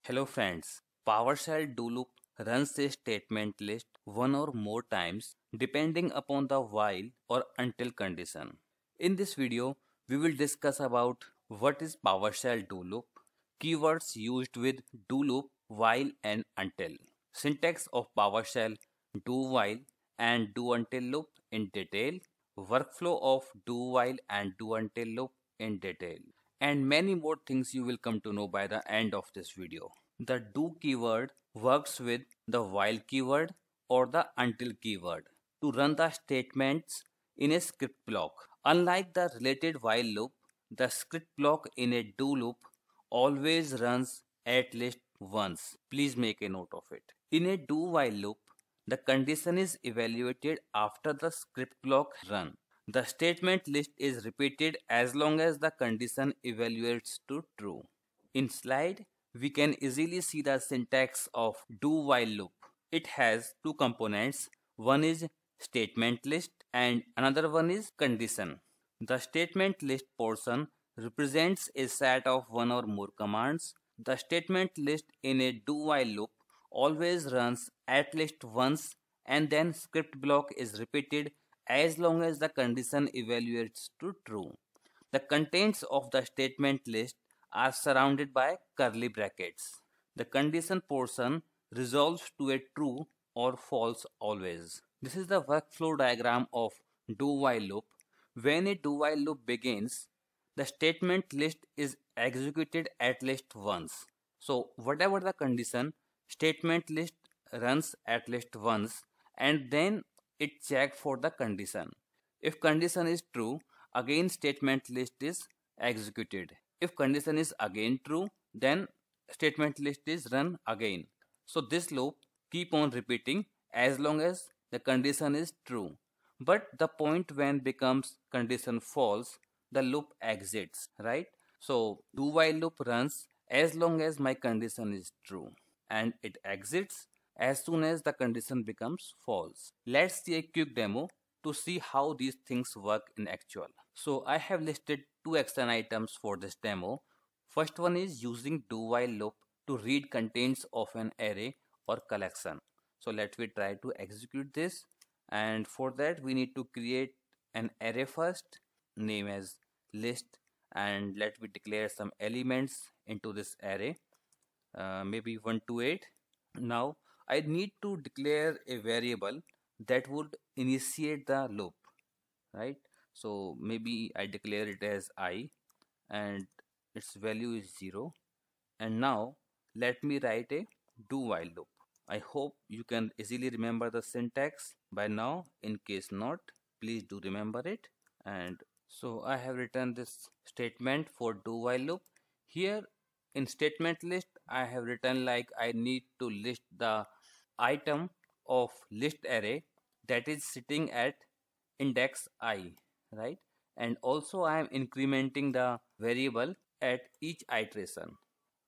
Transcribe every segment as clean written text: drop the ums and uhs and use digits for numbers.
Hello friends, PowerShell do loop runs a statement list one or more times depending upon the while or until condition. In this video, we will discuss about what is PowerShell do loop, keywords used with do loop, while and until, syntax of PowerShell do while and do until loop in detail, workflow of do while and do until loop in detail, and many more things you will come to know by the end of this video. The do keyword works with the while keyword or the until keyword to run the statements in a script block. Unlike the related while loop, the script block in a do loop always runs at least once. Please make a note of it. In a do while loop, the condition is evaluated after the script block run. The statement list is repeated as long as the condition evaluates to true. In slide, we can easily see the syntax of do while loop. It has two components. One is statement list and another one is condition. The statement list portion represents a set of one or more commands. The statement list in a do while loop always runs at least once and then script block is repeated as long as the condition evaluates to true. The contents of the statement list are surrounded by curly brackets. The condition portion resolves to a true or false always. This is the workflow diagram of do while loop. When a do while loop begins, the statement list is executed at least once. So whatever the condition, statement list runs at least once and then it checks for the condition. If condition is true, again statement list is executed. If condition is again true, then statement list is run again. So this loop keep on repeating as long as the condition is true. But the point when becomes condition false, the loop exits, right? So do while loop runs as long as my condition is true and it exits as soon as the condition becomes false. Let's see a quick demo to see how these things work in actual. So I have listed two action items for this demo. First one is using do while loop to read contents of an array or collection. So let me try to execute this, and for that we need to create an array first, name as list, and let me declare some elements into this array, maybe 1 to 8. Now I need to declare a variable that would initiate the loop, right? So maybe I declare it as I and its value is 0. And now let me write a do while loop. I hope you can easily remember the syntax by now. In case not, please do remember it. And so I have written this statement for do while loop. Here in statement list, I have written like I need to list the item of list array that is sitting at index I, right? And also I am incrementing the variable at each iteration.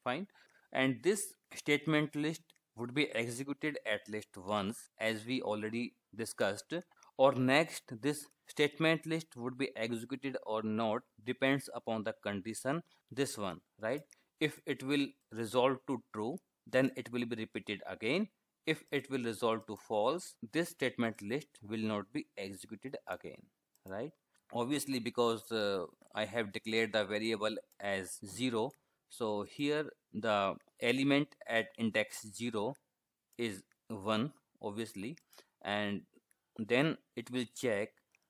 Fine. And this statement list would be executed at least once, as we already discussed, or next this statement list would be executed or not depends upon the condition, this one, right? If it will resolve to true, then it will be repeated again. If it will resolve to false, this statement list will not be executed again, right? Obviously because I have declared the variable as 0, so here the element at index 0 is 1 obviously, and then it will check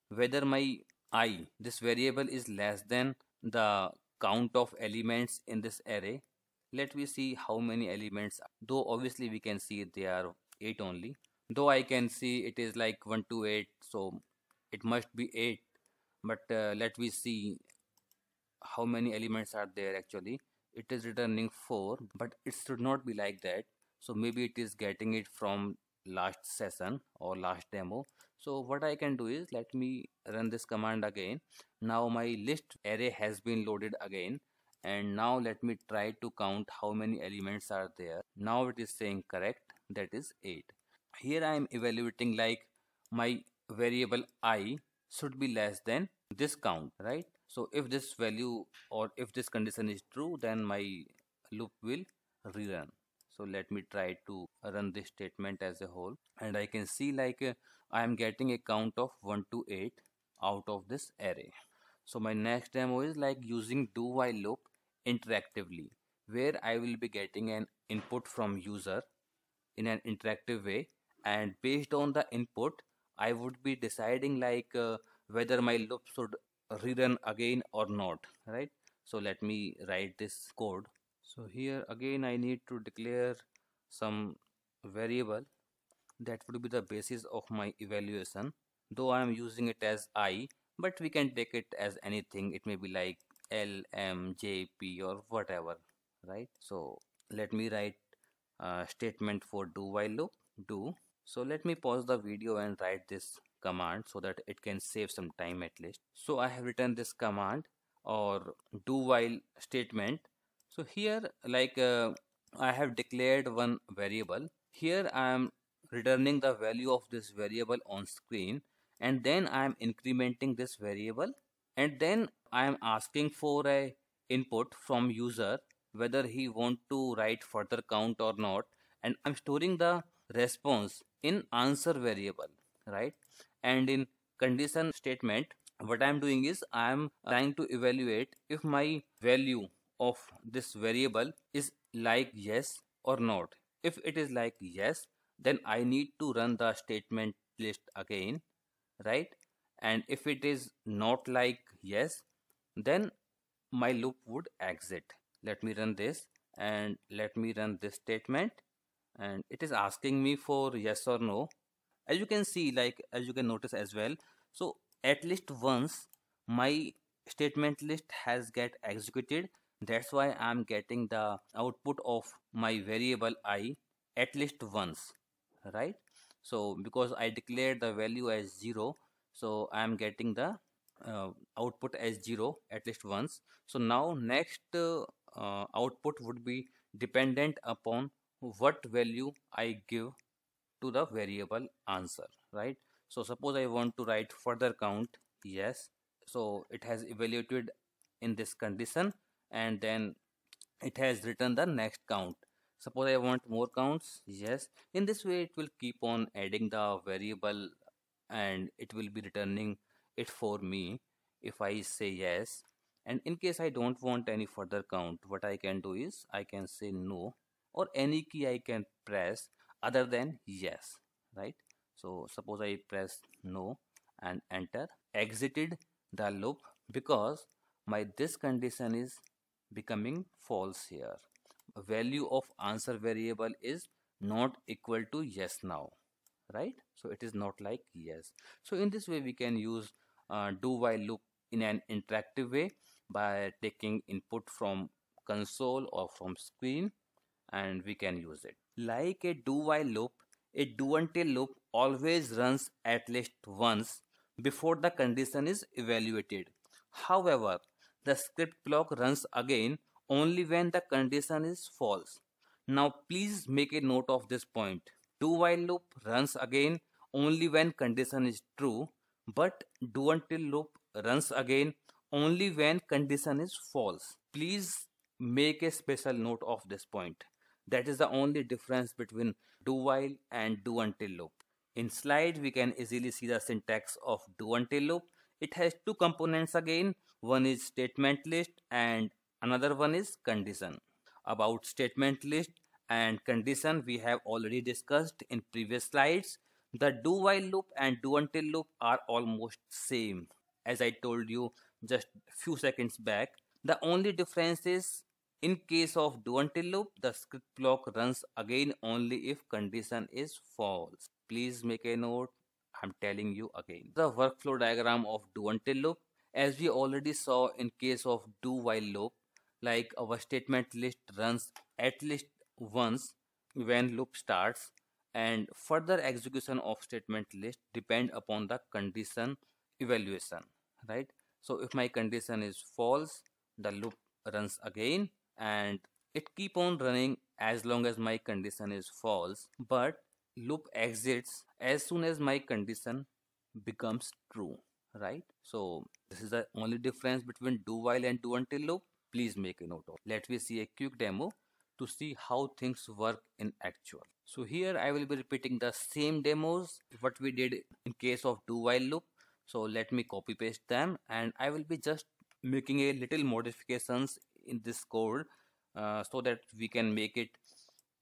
whether my I, this variable, is less than the count of elements in this array. Let me see how many elements, though obviously we can see they are 8 only, though I can see it is like 1 to 8, so it must be 8. But let me see how many elements are there. Actually it is returning 4, but it should not be like that. So maybe it is getting it from last session or last demo. So what I can do is, let me run this command again. Now my list array has been loaded again, and now let me try to count how many elements are there. Now it is saying correct, that is 8. Here I am evaluating like my variable I should be less than this count, right? So if this value or if this condition is true, then my loop will rerun. So let me try to run this statement as a whole, and I can see like I am getting a count of 1 to 8 out of this array. So my next demo is like using do while loop interactively, where I will be getting an input from user in an interactive way, and based on the input I would be deciding like whether my loop should rerun again or not, right? So let me write this code. So here again I need to declare some variable that would be the basis of my evaluation, though I am using it as I, but we can take it as anything. It may be like L, M, J, P or whatever, right? So let me write statement for do while loop, do. So let me pause the video and write this command so that it can save some time at least. So I have written this command or do while statement. So here like I have declared one variable. Here I am returning the value of this variable on screen, and then I am incrementing this variable, and then I am asking for a input from user whether he want to write further count or not, and I'm storing the response in answer variable, right? And in condition statement what I'm doing is I'm trying to evaluate if my value of this variable is like yes or not. If it is like yes, then I need to run the statement list again, right? And if it is not like yes, then my loop would exit. Let me run this, and let me run this statement, and it is asking me for yes or no. As you can see, like as you can notice as well, so at least once my statement list has get executed. That's why I'm getting the output of my variable I at least once, right? So because I declared the value as 0, so I'm getting the output as 0 at least once. So now next output would be dependent upon what value I give to the variable answer, right? So suppose I want to write further count, yes. So it has evaluated in this condition, and then it has written the next count. Suppose I want more counts, yes. In this way it will keep on adding the variable, and it will be returning it for me if I say yes. And in case I don't want any further count, what I can do is I can say no, or any key I can press other than yes, right? So suppose I press no and enter, exited the loop because my this condition is becoming false here. Value of answer variable is not equal to yes now, right? So it is not like yes. So in this way we can use do while loop in an interactive way by taking input from console or from screen, and we can use it. Like a do while loop, a do until loop always runs at least once before the condition is evaluated. However, the script block runs again only when the condition is false. Now please make a note of this point. Do while loop runs again only when condition is true, but do until loop runs again only when condition is false. Please make a special note of this point. That is the only difference between do while and do until loop. In slide we can easily see the syntax of do until loop. It has two components again. One is statement list and another one is condition. About statement list and condition we have already discussed in previous slides. The do while loop and do until loop are almost same, as I told you just few seconds back. The only difference is in case of do until loop, the script block runs again only if condition is false. Please make a note. I'm telling you again. The workflow diagram of do until loop, as we already saw in case of do while loop, like our statement list runs at least once when loop starts, and further execution of statement list depend upon the condition evaluation, right? So if my condition is false, the loop runs again, and it keep on running as long as my condition is false, but loop exits as soon as my condition becomes true, right? So this is the only difference between do while and do until loop. Please make a note of. Let me see a quick demo to see how things work in actual. So here I will be repeating the same demos what we did in case of do while loop. So let me copy paste them, and I will be just making a little modifications in this code so that we can make it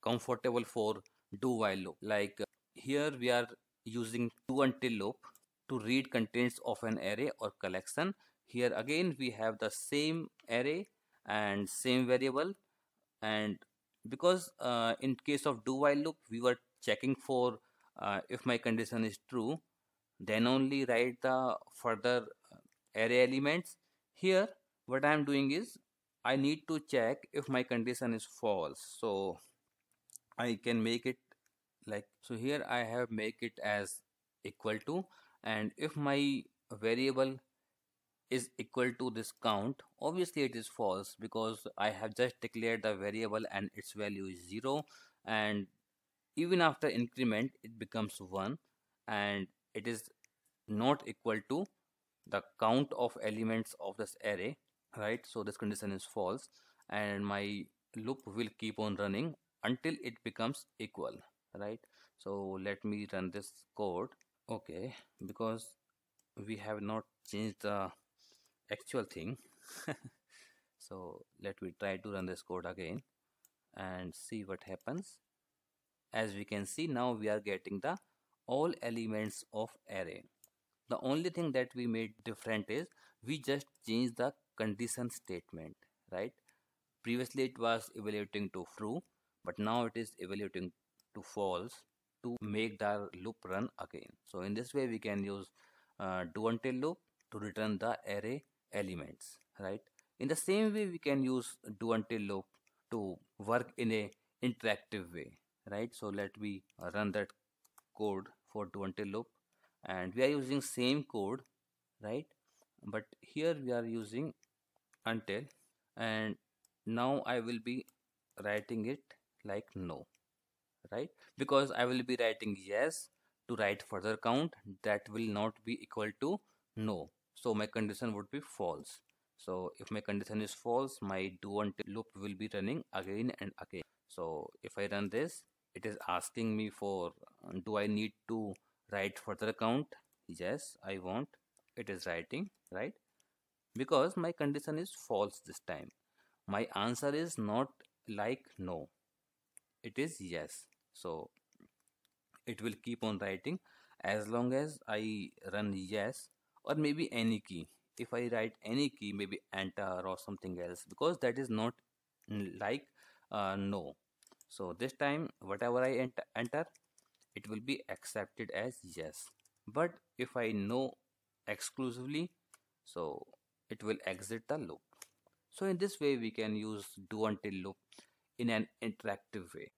comfortable for do while loop. Like here we are using do until loop to read contents of an array or collection. Here again we have the same array and same variable, and because in case of do while loop we were checking for if my condition is true, then only write the further array elements. Here what I am doing is I need to check if my condition is false, so I can make it like so. Here I have make it as equal to, and if my variable is equal to this count, obviously it is false because I have just declared the variable and its value is 0, and even after increment it becomes 1, and it is not equal to the count of elements of this array, right? So this condition is false, and my loop will keep on running until it becomes equal, right? So let me run this code. Okay, because we have not changed the actual thing. So let me try to run this code again and see what happens. As we can see, now we are getting the all elements of array. The only thing that we made different is we just changed the condition statement, right? Previously it was evaluating to true, but now it is evaluating to false to make the loop run again. So in this way we can use do until loop to return the array elements, right? In the same way we can use do until loop to work in a interactive way, right? So let me run that code for do until loop, and we are using same code, right? But here we are using until, and now I will be writing it like no, right? Because I will be writing yes to write further count that will not be equal to no, so my condition would be false. So if my condition is false, my do until loop will be running again and again. So if I run this, it is asking me for do I need to write further count? Yes, I want. It is writing, right? Because my condition is false this time. My answer is not like no, it is yes. So it will keep on writing as long as I run yes, or maybe any key. If I write any key, maybe enter or something else, because that is not like no. So this time whatever I enter, it will be accepted as yes. But if I know exclusively, so it will exit the loop. So in this way we can use do until loop in an interactive way.